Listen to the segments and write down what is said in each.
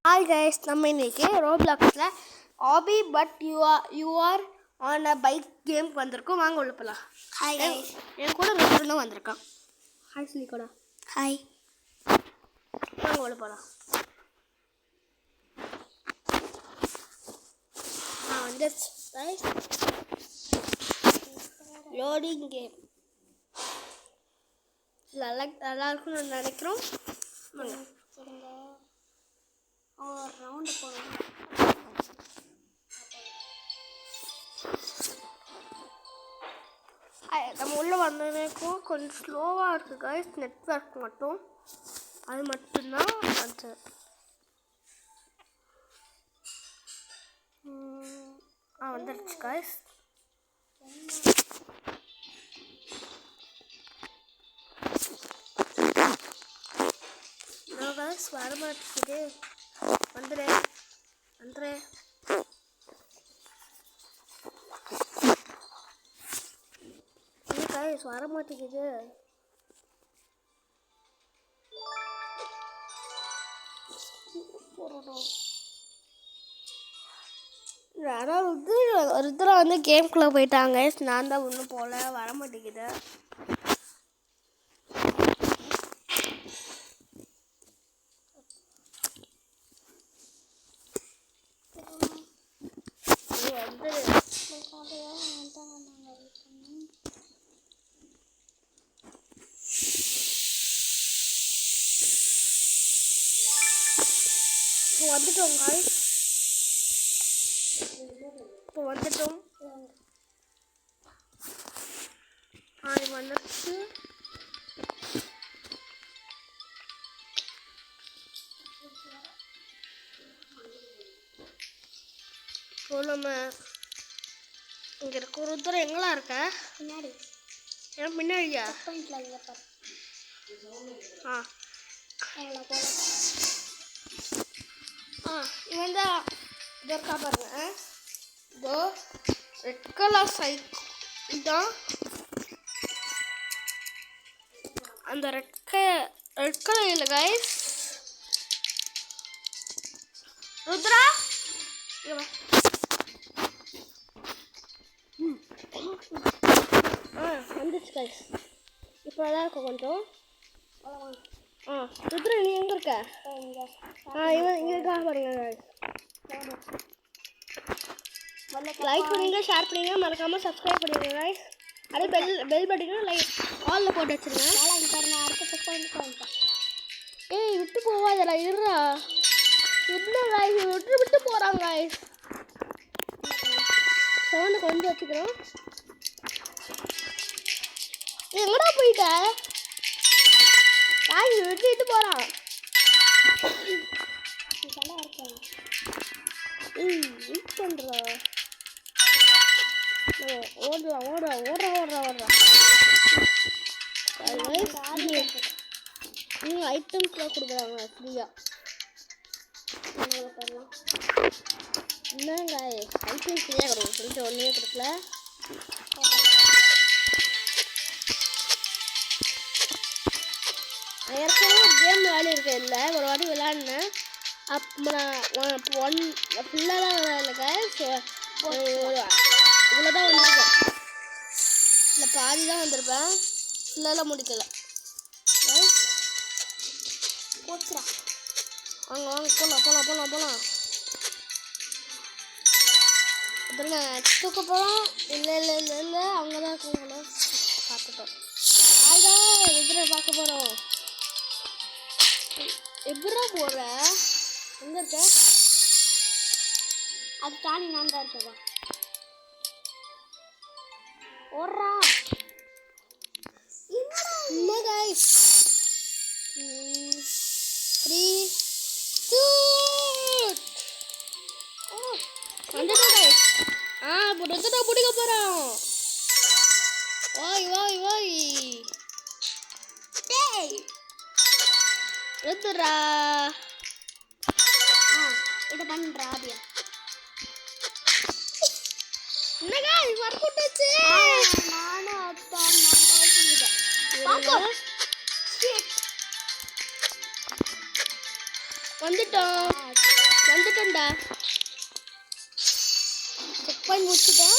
Hi guys, நம்ம இன்னைக்கு ரோப்ளாக்ஸ்ல obby but you are on a bike game வந்திருக்கோம். வாங்க உள்ள போலாம். ஹாய் गाइस, என் கூட ருத்ரனும் வந்திருக்கான். ஹாய் சொல்லி கூட. ஹாய். வாங்க உள்ள போலாம். வந்துருச்சு गाइस. Loading game. நல்லா இருக்கும்னு நினைக்கிறோம். வாங்க. और राउंड போறோம். நம்ம உள்ள வந்ததுக்கும் கொஞ்சம் ஸ்லோவா இருக்கு गाइस, நெட்வொர்க் மட்டும் அது மட்டும்தான் அது. வந்துருச்சு गाइस. गाइस வர மாட்டேங்குது. வந்துரு गाइस வர மாட்டேங்குது. யாராவது ஒருத்தர் வந்து கேம்குள்ளே போயிட்டாங்க. நான் தான் ஒன்றும் போல, வர மாட்டேங்குது. வந்துட்டோம் गाइस, இப்போ வந்துட்டோம். வந்துருச்சு. இப்போ நம்ம இங்கே இருக்க ஒரு தூரம் எங்கெல்லாம் இருக்க பின்னாடி, ஏன் பின்னாடியா? இவன் தான் இதோ இருக்கா பாருங்க. இதோ ரெட் கலர் சைக்கிள் தான். அந்த ரெட் கலர் இல்லை गाइस. ருத்ரா வந்துச்சு गाइस. இப்போ நல்லா இருக்கும் கொஞ்சம். ருத்ரா நீ எங்கே இருக்க? இவன் இங்கே இருக்கா பாருங்க गाइस. லைக் பண்ணுங்க, ஷேர் பண்ணுங்க, மறக்காம சப்ஸ்கிரைப் பண்ணுங்க गाइस. அப்படியே பெல் பட்டன் லைக் ஆல்ல போட்டு வச்சிருங்க. ஏய் விட்டு போவாதடா, இருடா. என்ன गाइस விட்டு போறாங்க गाइस. சவுண்ட் கொஞ்சம் வச்சுக்கிறோம். எங்கடா போயிட்ட? गाइस விட்டு போறான். இதெல்லாம் இருக்கு. வெயிட் பண்றா. ஓடுறா. ஐட்டம்ஸ்லாம் கொடுக்குறாங்க ஃப்ரீயா. என்னங்க ஐட்டம் ஃப்ரீயாக கொடுக்கும் சொல்லிட்டு ஒன்றுமே கொடுக்கல. ஏற்கனவே ஒரு கேம் விளையாடிருக்கேன். இல்லை ஒரு வாட்டி விளையாடினேன். அப்போ நான் ஃபுல்லாலாம் விளையாடலங்க. இவ்வளோ தான் வந்திருக்கேன். இல்லை பாதி தான் வந்திருப்பேன். ஃபுல்லாலாம் முடிக்கலை. போச்சுரா. வாங்க போகலாம். அப்புறம் தூக்க போகிறோம். இல்லை அவங்க தான் இருக்கணும். பார்த்துட்டோம். அதுதான் எதிர பார்க்க போகிறோம். எப்படா போகிற? எங்கே இருக்க? அது தாண்டி நான் தான் இருக்கேன். ஓடுறா. இல்லை गाइस. 3 2 வந்துட்டோம் गाइस. புடுங்கடா புடிக்க போறோம். ஓய் டேய் ருத்ரா. இத பண்றா அப்படியே. என்ன गाइस வர்க் அவுட் ஆச்சு. நானும் அப்பா நம்ம வச்சிருக்கேன். பாப்பா வந்துட்டோம். பாயிண்ட் முடிச்சுட்டேன்.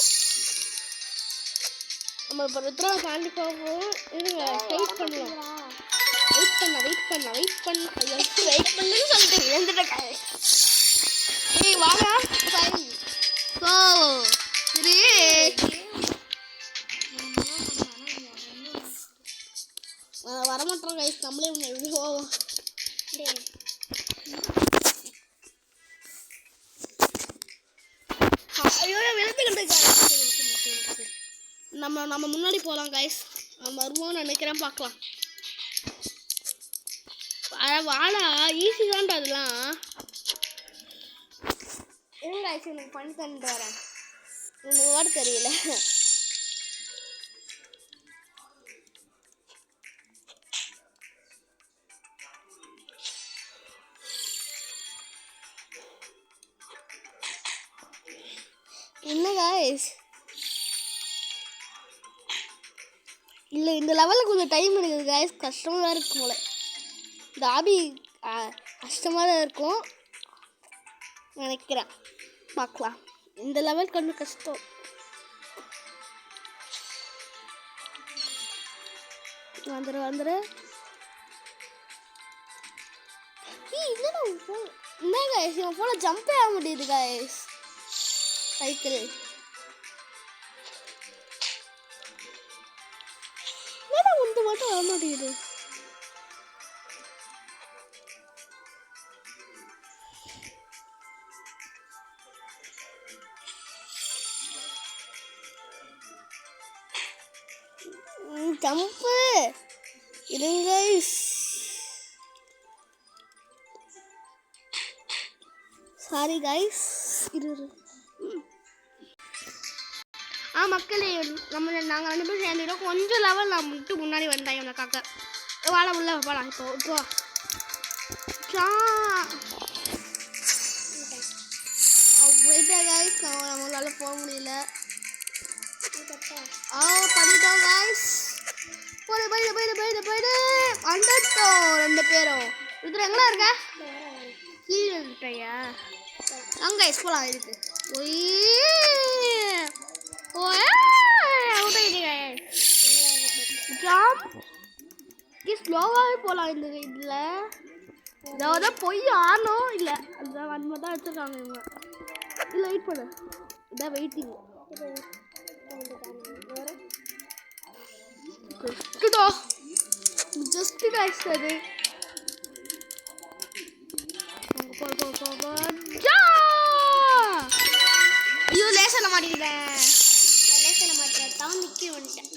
நம்ம இப்போ ருத்ரா தாண்டி போகும். இருங்க வெயிட் பண்ணலாம். வெயிட் பண்ணுன்னு சொல்லிட்டு எழுந்துட்டேன். ஏய் வாங்க. சரி ஸோ வரமாட்டோம் கைஸ். நம்மளே எப்படி போவோம். ஐயோ நம்ம முன்னாடி போகலாம் கைஸ். நம்ம வருவோம்னு நினைக்கிறேன். பார்க்கலாம். வாழா ஈஸி தான்டா அதெல்லாம். இருங்க கைஸ் எனக்கு பண்ணி தந்துட்டு வரேன். எனக்கு ஓட தெரியல. என்ன கைஸ் இல்லை இந்த லெவலில் கொஞ்சம் டைம் எடுக்குது கைஸ். கஷ்டமாக தான் இருக்கும் போல. இந்த ஆபி கஷ்டமாக தான் இருக்கும் நினைக்கிறேன். பார்க்கலாம். இந்த லெவல் கொஞ்சம் கஷ்டம். வந்துரு என்ன கைஸ் இவன் போல ஜம்பே ஆக முடியுது கைஸ். சைக்கிள் உண்டு மட்டும் வர மாட்டேங்குது. ஜம்பு இருங்க. Sorry guys. மக்களே நாங்கள் 2 பேரும் சேர்ந்துட்டோம். கொஞ்சம் லெவல் நான் மட்டும் முன்னாடி வந்தேன். இவனை காக்க வாழ உள்ள போகலாம். இப்போ ஓகேவா? கைஸ் நம்மளால போக முடியல. பண்ணிட்டோம் கைஸ். போயிடு வந்துட்டோம் 2 பேரும். இது எங்கெல்லாம் இருக்க? கீழே இருக்கியா? அங்க கைஸ் போகலாம். இருக்கு ஸ்லோவாகவே போகலாம். இந்த இதில் ஏதாவது போய் ஆனோம் இல்லை. அதுதான் வன்மை தான் வச்சுருக்காங்க இவங்க. இல்லை வெயிட் பண்ணு. இதான் வெயிட்டிங். ஜஸ்ட் கைஸ் அது ஐயோ லேசன மாட்டேங்கிறேன். தான் நிற்க வந்துட்டேன்.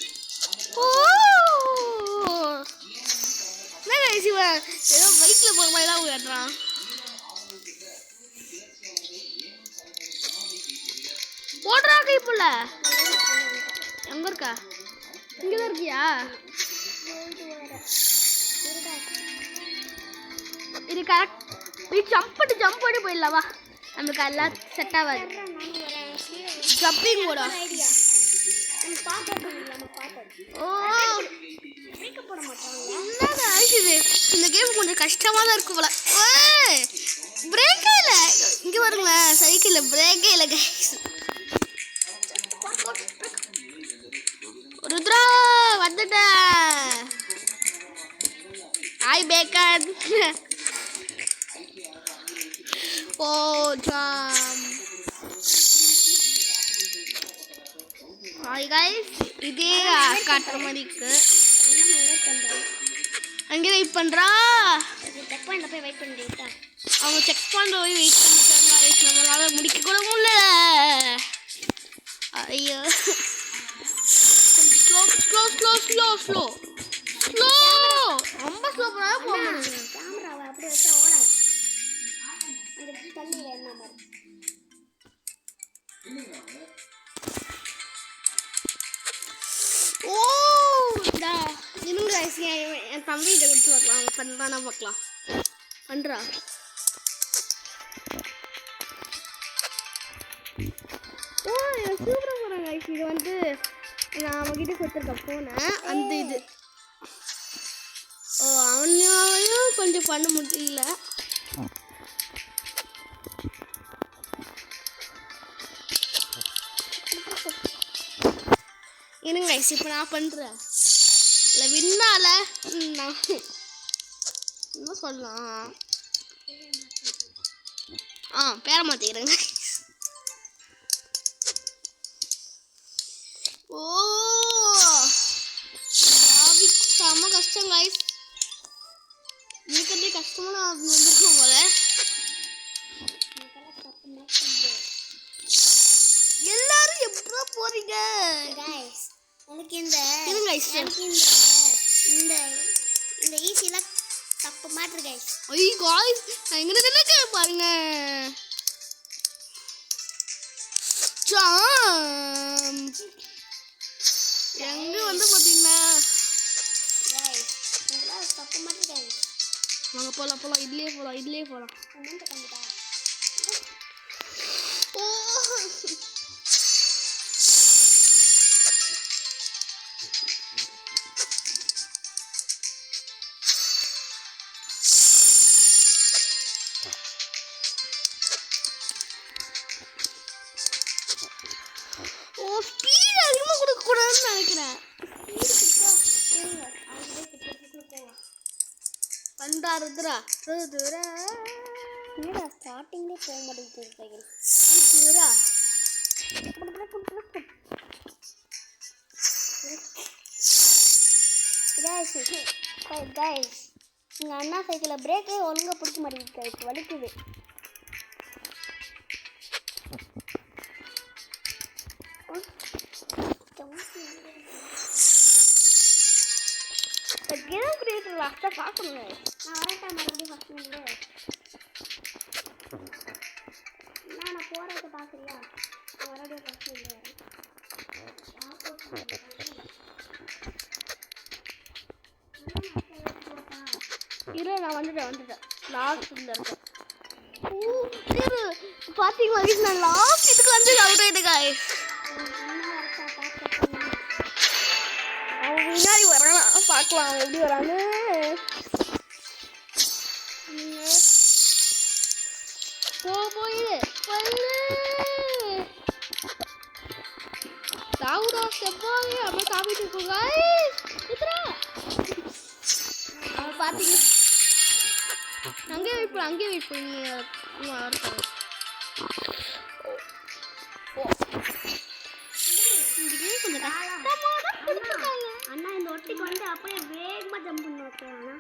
ஏதோ பைக்கில் போகிற மாதிரி தான் விளையாடுறான். போடுறா கைப்புள்ள. எங்க இருக்கா? இங்கதான் இருக்கியா? இது கரெக்ட். ஜம்ப் பண்ணி போயிடலாவா? நமக்கு எல்லாம் செட் ஆகாது. ஜம்பிங் போட இந்த கேம் கொஞ்சம் கஷ்டமா தான் இருக்கும் போல. பிரேக்கே இல்லை. இங்க வருங்களேன். சைக்கிள் பிரேக்கே இல்லை கைஸ். ருத்ரா வந்துட்டேன். Hi bacon. Oh jam. Hi guys. இதே காட்டுற மாதிரி இருக்கு. அங்கே வெயிட் பண்ணுறா. செக் பாயிண்ட்ல போய் வெயிட் பண்ணிட்டா. அவங்க செக் பாயிண்ட்ல போய் வெயிட் பண்ணிட்டாங்க. நம்மளால முடிக்க கூட முடியல. ஐயோ ஸ்லோ ரொம்ப ஸ்லோ பண்ணா போகணும். கேமராவை அப்படியே வச்சா ஓடாது. அந்த தண்ணியில் என்ன மாதிரி என் தம்பிகிட்ட கொடுத்து பார்க்கலாம். அவன் பண்ணானா பார்க்கலாம். பண்ணுறா. சூப்பராக போகிறாங்க கைஸ். இது வந்து நான் அவன்கிட்ட கொடுத்துருக்கேன் ஃபோனை. அந்த இது அவனையும் கொஞ்சம் பண்ண முடியல. இருங்க guys, இப்போ நான் பண்ணுறேன். இல்லை வின்னால நான் என்ன சொல்லலாம், பேர மாற்றிக்கிறேங்க. ஓ செம்ம கஷ்டம் கைஸ். இருக்கிறதே கஷ்டமான ஆபி வந்துருக்கும் போல. எல்லாரும் எப்படா போறீங்க गाइस? எனக்கு இந்த ஈஸில தப்பு மாட்டற गाइस. ஐய் गाइस, நான் எங்க நிக்கறேன் பாருங்க. ஜாம் எங்க வந்து பாத்தீங்கன்னா गाइस, இதெல்லாம் தப்பு மாட்டற गाइस. வாங்க போலாம் இதுலயே போலாம். கமெண்ட் பண்ணுடா. ஓ ஸ்பீட் அதிகமா கொடுக்க கூடாதுன்னு நினைக்கிறேன். பண்டாருதுரா என்னடா ஸ்டார்டிங்ல போக மாட்டேங்குது சைக்கிள். இதுரா गाइस, எங்க அண்ணா சைக்கிள்ல பிரேக்கே ஒழுங்கா பிடிக்க மாட்டேங்குது गाइस, வலிக்குது. கேம் கிரியேட்டர் லாஸ்டா பாக்கணுங்க. நான் வரட்டா மறுபடியும் ஃபர்ஸ்ட் நின்று. நான் போறத பாக்குறியா? நான் மறுபடியும் ஃபர்ஸ்ட் நின்று வரேன். இரு நான் வந்துட்டேன் லாஸ்ட்ல இருக்கேன். இரு பாத்தீங்களா guys, நான் லாஸ்ட் இதுக்கு வந்து அவுட் ஆயிட்டேன் guys. அவன் முன்னாடி வரான், பார்க்கலாம் அவன் எப்படி வரான்னு. போயிடு சாவுடா செவ்வாய் அப்படியே சாப்பிட்டு இருக்கோம் guys. அவன் பார்த்தீங்க அங்கே வெயிட் பண்ணி கொஞ்சம் அண்ணா இந்த ஒட்டிக்கு வந்து அப்படியே வேகமா ஜம்ப் பண்ணி வைக்கிறானா.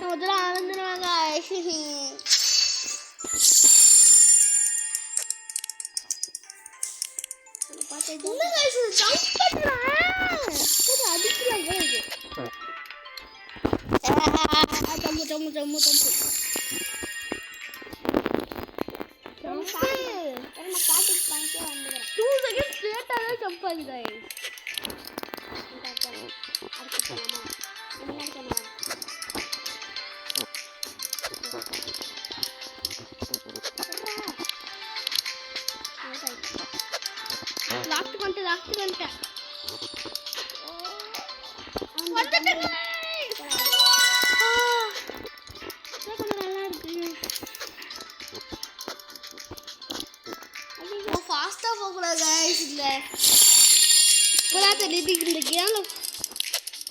முதல்ல ஆனந்துருவாங்க. லாஸ்ட் வந்துட்டேன். நல்லா இருக்கு. ஃபாஸ்டா போகக்கூடாது guys. இல்ல இப்பதான் தெரியுது இந்த கேம்ல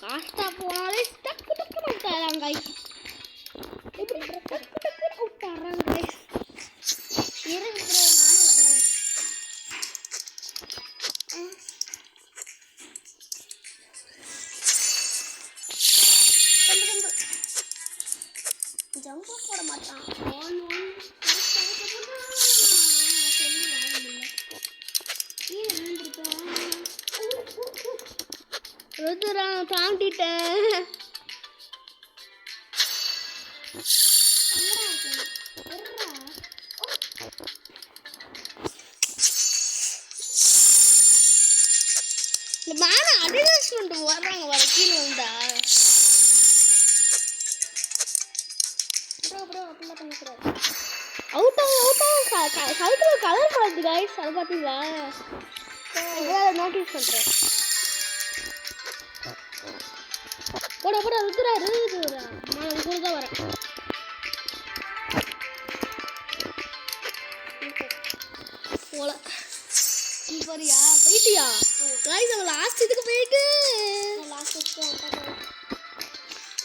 ஃபாஸ்டா போனாலே டக்கு டக்குன்னு விட்டாராங்க guys. இப்படி டக்கு டக்குன்னு விட்டாராங்க guys. இருக்கு ஜம்ப் போட மாட்டான். ருதுரான் தாண்டிட்டேன். மேல அட்வர்டைஸ்மெண்ட் வர்றாங்க வர கீழே உண்டா அவுட் சவுத்துல கலர் மாறுது गाइस. அது பாத்தீங்களா? நோட்டீஸ் பண்றேன் போடா போடா ருத்ரா ருத்ரா நான் கூட தான் வரேன். போல நீ போறியா போயிட்டியா காய்ஸ் அவன் லாஸ்ட் இதுக்கு போயிட்டு லாஸ்ட்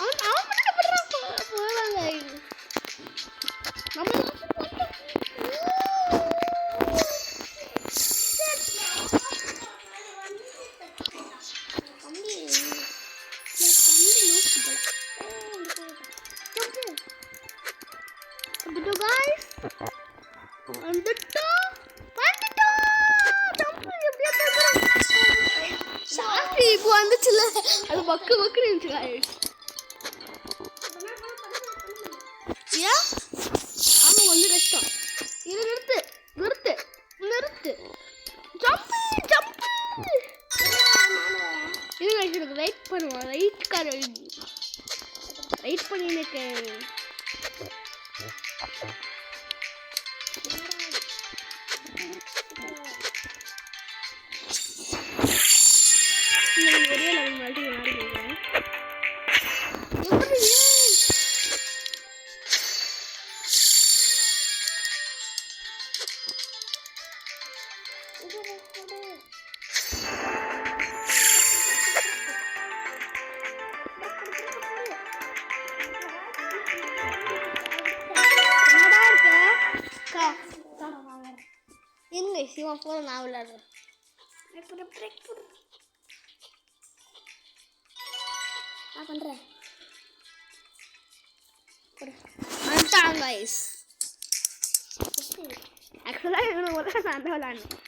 அவன் அவன் மட்டும் பண்றான் போவாங்க நம்ம இப்போ வந்துச்சுல அது பக்கு பக்கு இருந்துச்சு ஏன் ஆமாம் கொஞ்சம் கஷ்டம் இது நிறுத்து நிறுத்து நிறுத்து ஜம்ப் ஜம்ப் இது எனக்கு வெயிட் பண்ணுவோம் வெயிட் பண்ணி எனக்கு ஒரே லெவல் மட்டும் யாரும் போகிறேன் எப்படி இருங்க சிவா போல நான் விளையாடுறேன் நான் பண்ணுறேன் வந்துட்டாங்க கைஸ் ஆக்சுவலாக எனக்கு ஒரு நான் தான் விளையாடணும்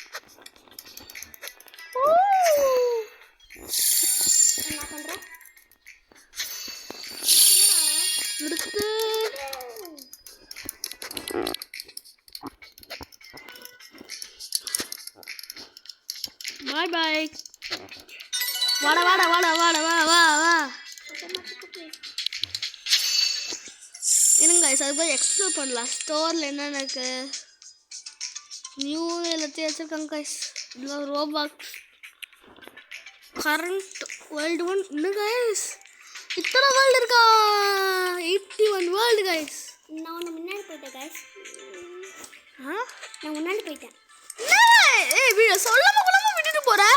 நான் பண்ணுறேன் நிறுத்து பாய் பாய் வாடா வாடா வாடா வாடா வா வா வா இருங்க அது போய் எக்ஸ்ப்ளோர் பண்ணலாம் ஸ்டோரில் என்னென்ன இருக்கு நியூ எல்லாத்தையும் வச்சுருக்காங்க கைஸ் இதில் ரோபாக்ஸ் கரண்ட் வேர்ல்டு 1 இன்னும் கைஸ் இத்தனை வேர்ல்டு இருக்கா 81 வேர்ல்டு கைஸ் நான் ஒன்று முன்னாடி போயிட்டேன் கைஸ் ஆ நான் முன்னாடி போயிட்டேன் சொல்லாம கொள்ளாம விட்டுட்டு போகிறேன்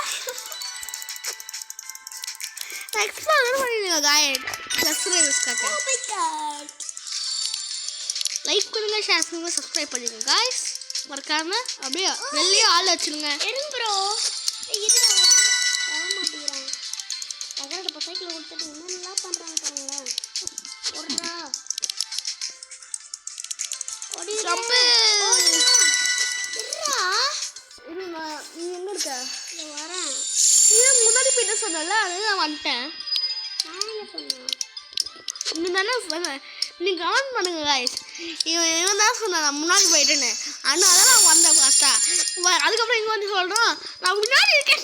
எக்ஸ்ப்ளோர் பண்ணிடுங்க காய் சப்ஸ்கிரைபர்ஸ்க்காக லைக் பண்ணுங்க ஷேர் பண்ணுங்க சப்ஸ்கிரைப் பண்ணிடுங்க காய்ஸ் மறக்காம அப்படியே வெளியே ஆள் வச்சுருங்க இருங்க ப்ரோ இருடா ஆமாட்டேங்கிறான் பகல்கிட்ட இப்போ சைக்கிள் கொடுத்துட்டு என்னென்னலாம் பண்ணுறாங்க பாருங்களேன் ஓடுறா ஓடி ஜம்பு இருடா இருமா நீ எங்கே இருக்க இதை வரேன் நீ முன்னாடி போயிட்டு சொன்னல அதுதான் நான் வந்துட்டேன் நான் என்ன சொன்னேன் நீ தானே நீங்கள் கமெண்ட் பண்ணுங்க காய்ஸ் இவன் தான் சொன்னான் நான் முன்னாடி போயிட்டேன்னு ஆனால் அதான் நான் வந்தேன் ஃபஸ்ட்டாக அதுக்கப்புறம் இங்கே வந்து சொல்கிறான் நான் முன்னாடி இருக்கேன்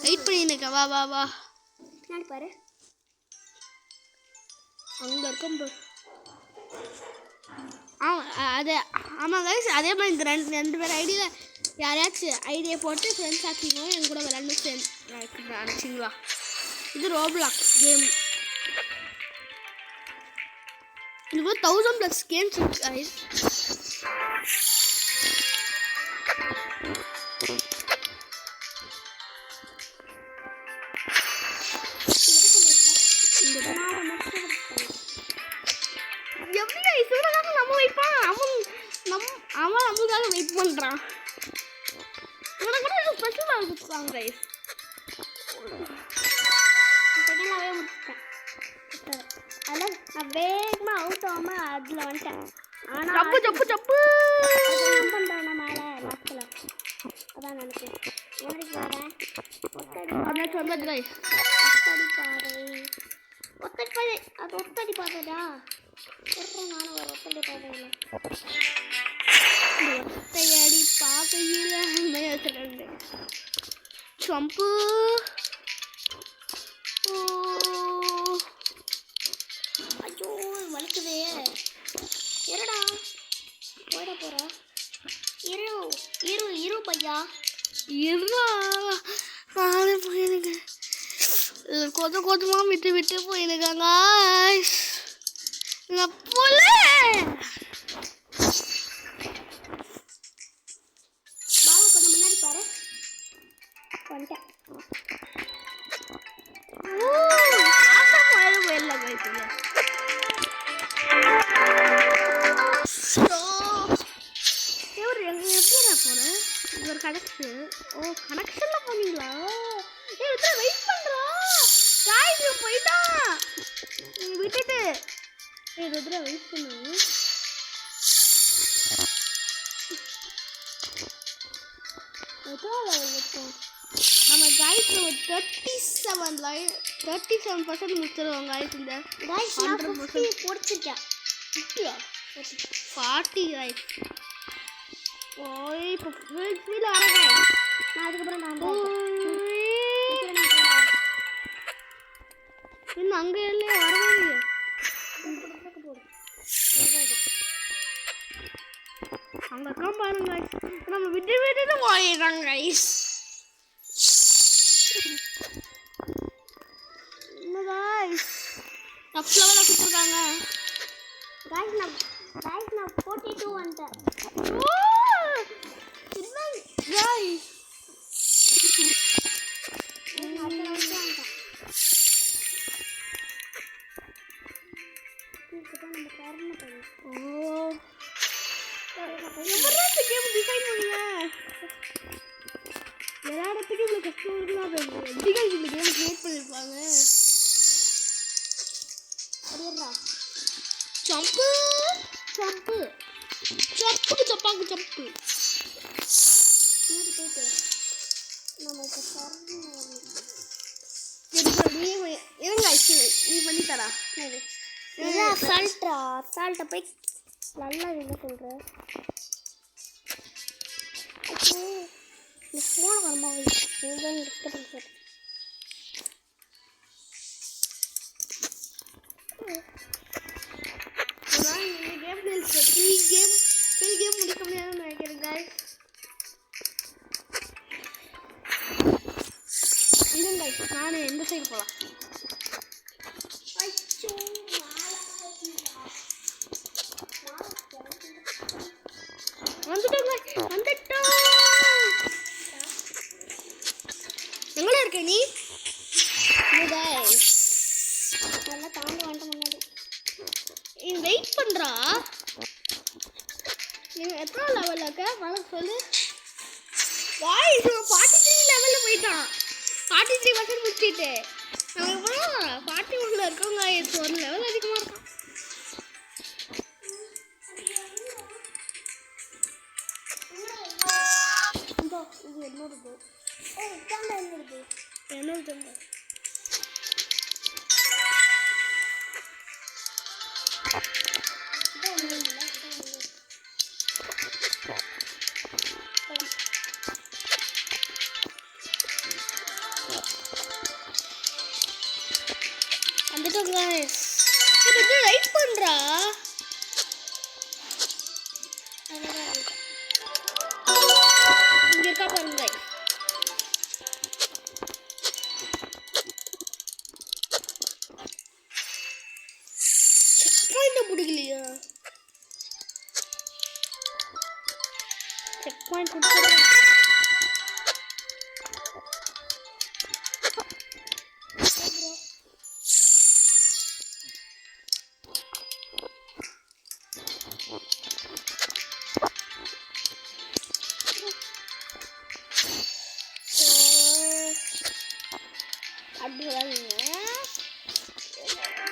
வெயிட் பண்ணிருக்கேன் வா வா வா முன்னாடி பாரு அங்கே இருக்கும் ஆமாம் அதே ஆமாம் கைஸ் அதே மாதிரி இந்த ரெண்டு பேர் ஐடியில் யாரையாச்சும் ஐடியா போட்டு ஃப்ரெண்ட்ஸ் ஆக்கிக்கணும் என் கூட விளையாண்டு ஃப்ரெண்ட் அனுப்பிச்சிங்களா இது ரோப்ளாக்ஸ் கேம் இது 1000+ கேம்ஸ் இருக்கு கைஸ் எப்படி கைஸ் இவனுக்காக நம்ம வெயிட் பண்ண அவன் நம்மளுக்காக வெயிட் பண்ணுறான் இவனை கூட ஸ்பெஷல் ஆக கொடுத்தாங்க கைஸ் செகண்டாகவே முடிச்சிட்டேன் அதில் நான் வேகமாக அவுட் ஆகாமல் அதில் வந்துட்டேன் ஆனால் ஜப்பு ஜப்பு ஜப்பு ஜம்ப் பண்ணுறேன் மேலே லாஸ்ட்டில் அதான் நினைக்கிறேன் முன்னாடி போகிறேன் சொன்னது கைஸ் ஒத்தடி பாதை ஒத்தடி பாதை அது ஒத்தடி பாதைடா சொல்கிறேன் நானும் ஒரு ஒத்தடி பாதையில் ஒத்தையடி பாதையில் வச்சுருக்கேன் ஜம்பு ஐயோ வலிக்குதே இருடா போயிட போகிறா இரு இரு இரு பையா இருடா நானே போயிருங்க கொஞ்சமாக விட்டு விட்டு போயிருக்காங்க நான் போல பாலா கொஞ்சம் முன்னாடி பாரு வந்துட்டேன் போயிடல போயிட்டு இவர் எங்கே எப்படி நான் போகிறேன் இவர் கனெக்ஷன் ஓ கனெக்ஷனில் போனீங்களா ஏ வெயிட் பண்ணுறா காய்க்கு போயிட்டா விட்டுட்டு ஏ ருத்ரா வெயிட் பண்ணு நம்ம காய்ஸ் நம்ம 37% முடிச்சிருவோம் காய்ஸ் இந்த गाइस நான் 50 போடிச்சிட்டேன் 50 40 காய்ஸ் ஓய் இப்போ ஃபீல் ஆறங்க நான் அதுக்கு அப்புறம் நான் இன்னும் அங்க இல்ல வரவே அங்க இருக்கான் பாருங்க நம்ம விட்டு விட்டு போயிடுறாங்க கைஸ் என்ன கைஸ் டஃப் லெவல்ல கொடுத்துருக்காங்க गाइस நான் 42 வந்துட்டேன் என்ன கைஸ் விளையாடுறதுக்கு இவ்வளோ கஷ்டம் இருக்குலாம் எப்படிங்க இந்த கேம் கிரியேட் பண்ணியிருப்பாங்க ஜம்ப்பு ஜம்ப்பு ஜம்ப்புக்கு ஜப்பாக்கு ஜம்ப்பு போயிட்டு நமக்கு இருங்க நீ பண்ணி தரா அசால்ட்டை போய் நல்லா என்ன சொல்கிற இந்த ஃபோனை வரமா இதுதான் டிஸ்டர்பன்ஸ் இந்த கேம் முடிக்க முடியாதுன்னு நினைக்கிறேன் guys. இருங்க நானே எந்த சைடு போகலாம் வந்துட்டோம் எங்கே இருக்க நீ நல்லா தாண்டி வந்துட்டு முன்னாடி நீ வெயிட் பண்ணுறா நீ எத்தனை லெவலில் இருக்க வணக்கம் சொல்லு வாய்ஸ் 43 லெவலில் போயிட்டான் 43% முடிச்சுட்டு அதுக்கப்புறம் 41 இருக்கவங்க ஒரு லெவல் அதிகமாக இருக்கான் இது என்னோடது இதாண்டா என்னோடது என்னோட வந்துட்டோம் guys இது ரைட் பண்றா இங்க இருக்கா பாருங்க செக் பாயிண்ட் பிடிக்கலையா செக் பாயிண்ட் கொடுத்துறேன் அப்படி வராங்க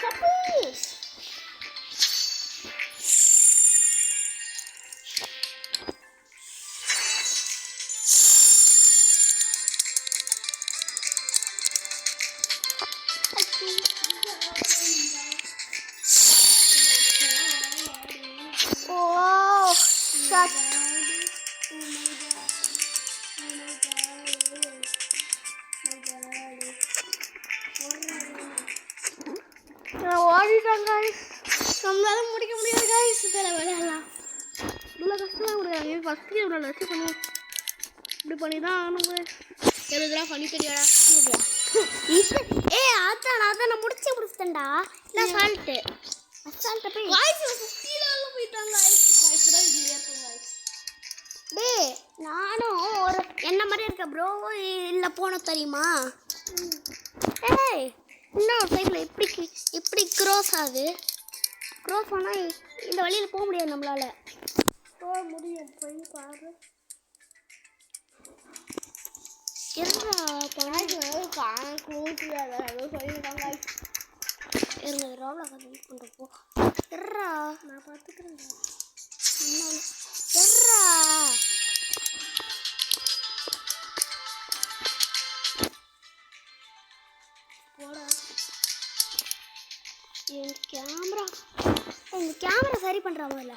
சப்போஸ் ஓ ஷட் ஓடிட்டாங்க நம்மளால முடிக்க முடியாது guys இதில் விளையாடலாம் இவ்வளோ கஷ்டமாக முடியாது ஃபஸ்ட்டு இவ்வளோ லட்சம் பண்ணுவோம் இப்படி பண்ணி தான் ஆகணும் guys எழுதுலாம் பண்ணி தெரியாடா இது அதான் நான் முடிச்சிட்டேன்டா இல்லை அசால்ட்டு போய் வாய்ஸ் 50 லெவல்ல போயிட்டாங்க வாய்ஸ் தான் இதுல இருக்கும் வாய்ஸ் டேய் நானும் ஒரு என்ன மாதிரி இருக்க ப்ரோ இல்லை போன தெரியுமா ஏய் இன்னும் சைடில் இப்படி க்ரோஸ் ஆகுது க்ரோஸ் ஆனால் இந்த வழியில் போக முடியாது நம்மளால போக முடியும் போய் பாரு இருங்க ரோவில் கதை பண்ணுறப்போ எர்ரா நான் பார்த்துக்கிறேன் எர்ரா போடா என் கேமரா சரி பண்ணுறா முதல்ல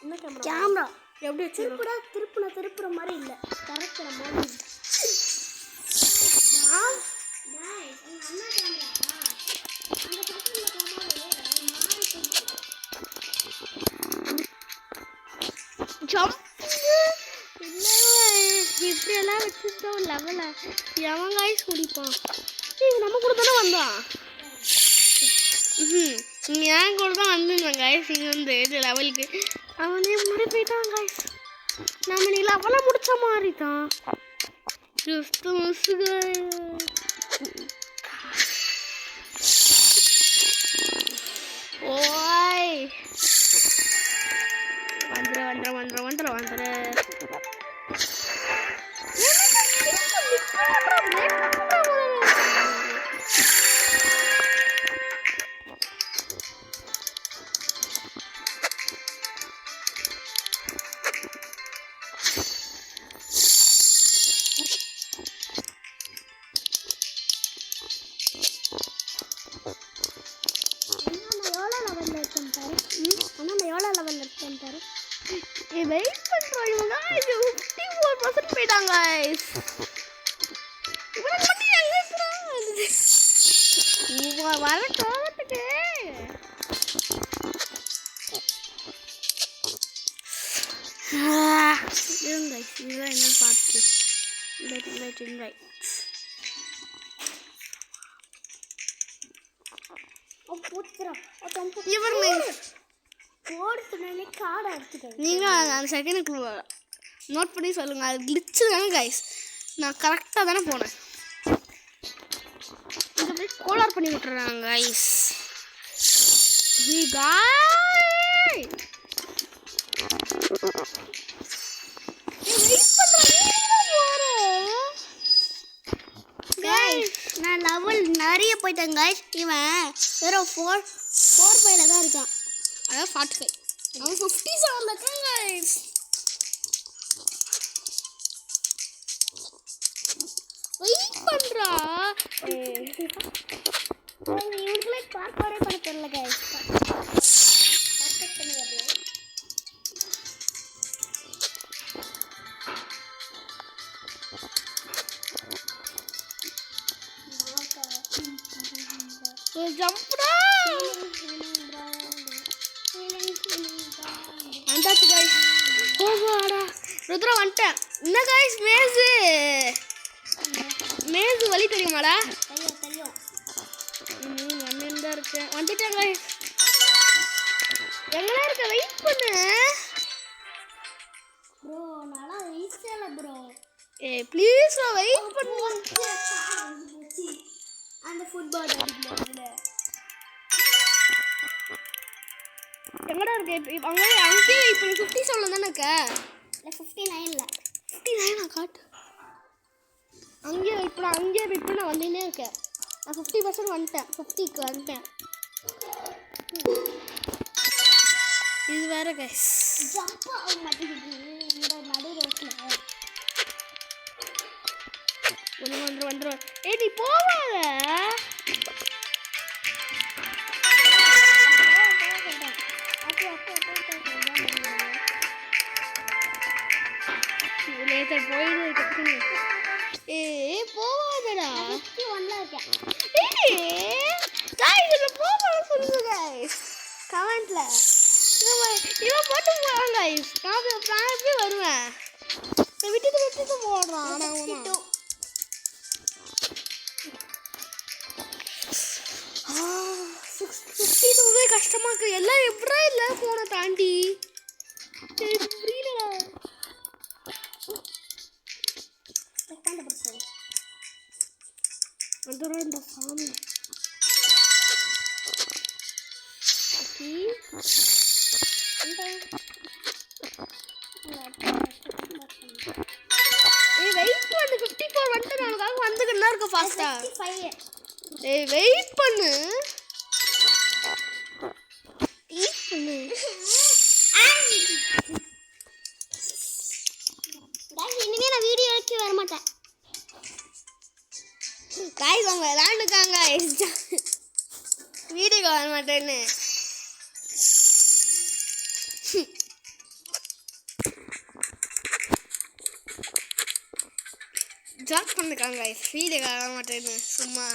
என்ன கேமரா கேமரா எப்படி திருப்புற மாதிரி இல்லை கரெக்டான மாதிரி இப்படியெல்லாம் வச்சுட்டோம் லெவலா எவன் காய்ஸ் குடிப்பான் இது நம்ம கூட தானே வந்தான் என் கூட தான் வந்துருந்தான் காய்ஸ் இங்கே வந்து இது லெவலுக்கு அவனே முன்னாடி போயிட்டான் காய்ஸ் நம்ம நீ லெவலாக முடிச்ச மாதிரி தான் ஓய் வந்துற எவ்வளோ லெவலில் இருக்கேன் பாரு வெயிட் பண்ணுறோம் இவங்க இது 54% போயிட்டாங்க இவனுக்கு மட்டும் எங்கே இருக்கிறான் வர கோவத்துக்கு இருங்க இதெல்லாம் என்ன பார்த்து இன்வைட் காடை எடுத்துட்டேன் நீங்கள் அந்த செகண்டுக்கு நோட் பண்ணி சொல்லுங்கள் அது கிளிச்சு தானே கைஸ் நான் கரெக்டாக தானே போனேன் இங்கே போய் கோலார் பண்ணி விட்டுறாங்க கைஸ் நான் லெவல் நிறைய போயிட்டேன் கைஸ் இவன் வெறும் 4-5 தான் இருக்கான் அதான் 45 அவன் 57 இருக்கான் கைஸ் வெயிட் பண்ணுறா இவங்களுக்குள்ளே பார்க்கவே பண்ண தெரியல கைஸ் ஜம்ப்டா வந்தாச்சு கைஸ் போவாடா ருத்ரா வந்துட்டேன் என்ன கைஸ் மேசு வழி தெரியுமாடா தெரியும் அண்ணன் தான் இருக்கேன் வந்துட்டேன் கைஸ் எங்கடா இருக்க வெயிட் பண்ணு ப்ரோ நல்லா ஈஸியால ப்ரோ ப்ளீஸ் வெயிட் பண்ணு அந்த ஃபுட்பால் அடிக்கல எங்கடா இருக்கு அங்கேயே இப்போ நீ 50 சொல்ல தானே இருக்க இல்லை 59 59 காட்டு அங்கேயே இப்போ நான் வந்துன்னே இருக்கேன் நான் 50% வந்துட்டேன் 50க்கு வந்துட்டேன் இது வேற கைஸ் ஜம்ப் ஆக மாட்டேங்குது இந்த நடு ரோட்டில் வந்துடும் நீ போவாங்க போயிடு போவாதடா சொல்லுங்க கமெண்ட்ல இவன் போட்டு போவான் கைஸ் நான் எப்படி வருவேன் விட்டுட்டு போடுறான் 50,000 கஷ்டமா இருக்கு. எல்லாம் எப்படா இல்லை போன தாண்டி புரியலடா. வந்துடும் இந்த சாமி. வெயிட் பண்ணு. 54 வந்துட்டு நாளுக்காக வந்துக்கிட்டு இருக்க ஃபாஸ்டா. ஏய் வெயிட் பண்ணு. இனிமே நான் வீடியோ எடுத்து வர மாட்டேன். காய்ஸ் அவங்க விளாண்டுக்காங்க வீடியோ வர மாட்டேன்னு. ஜாக் பண்ணிருக்காங்க வீடியோ வர மாட்டேன்னு சும்மா.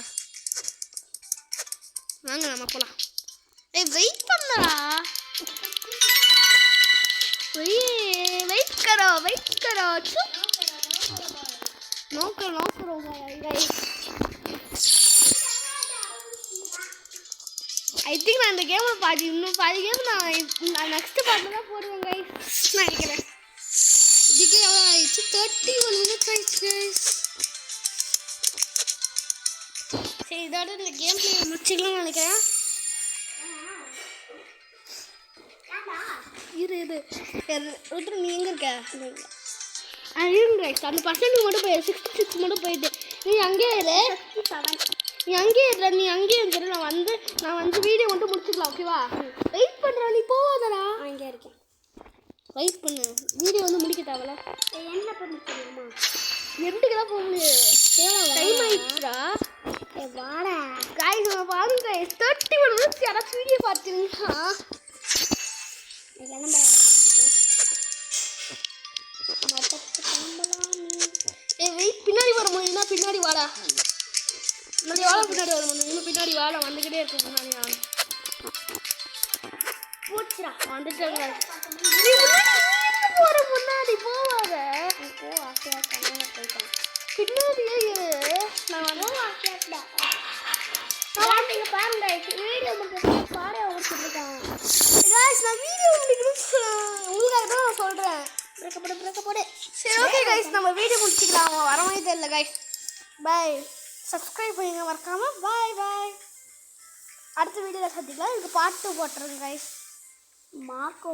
வாங்க நம்ம போலாம். ஏய் வெயிட் பண்ணடா. வெயிட் करो चुप नो करो गाइस. ஐ திங்க் நான் இந்த கேமில் பாதி கேம் நான் நெக்ஸ்ட் பார்ட்டில் தான் போடுவேன் கைஸ் நினைக்கிறேன். இதுக்கு எவ்வளோ ஆயிடுச்சு? 31 minutes ஆயிடுச்சு கைஸ். சரி இதோட இந்த கேம் பிளே முடிச்சிக்கலாம்னு நினைக்கிறேன். இரு நீ எங்கே இருக்க? இருங்க கைஸ் அந்த பர்சன்ட் மட்டும் போய் 66 மட்டும் போயிட்டு நீ அங்கேயே இரு. நீ அங்கேயே இருற. நீ அங்கேயே இருந்துரு. நான் வந்து வீடியோ மட்டும் முடிச்சுக்கலாம். ஓகேவா? வெயிட் பண்ணுறா. நீ போவாதடா. இங்கே இருக்கேன். வெயிட் பண்ணு. வீடியோ வந்து முடிக்க தேவையில்ல. என்ன பண்ணி தெரியுமா? எண்டுக்கு தான் போக முடியாது. டைம் ஆயிடுச்சுடா. வாடா காய்ஸ் நம்ம பாருங்க 31 minutes யாராச்சும் வீடியோ பார்த்துருந்தா வெயிட் பின்னாடி வர முடியும்னா பின்னாடி வாடா. பின்னாடி வர முடியும். இன்னும் பின்னாடி வாடா. வந்துக்கிட்டே இருக்கு முன்னாடி. நான் போச்சுடா வந்துட்டேங்க. போற முன்னாடி போவாத. போ ஆசையா போயிட்டேன். பின்னாடியே இரு. நான் வந்து பாருங்க வீடியோ மட்டும் பாட ஓடிச்சுருக்கேன். நான் வீடியோ முடிக்கணும் உங்களுக்காக தான் நான் சொல்கிறேன். பிரேக்கப்போடு சரி ஓகே கைஸ் நம்ம வீடியோ முடிச்சிக்கலாம். அவங்க வர மாதிரி தெரியல கைஸ். பாய். சப்ஸ்கிரைப் பண்ணுங்க மறக்காமல். பாய். அடுத்த வீடியோவில் சந்திக்கலாம். இதுக்கு பார்ட் 2 போட்டுருங்க கைஸ். மார்க்கோ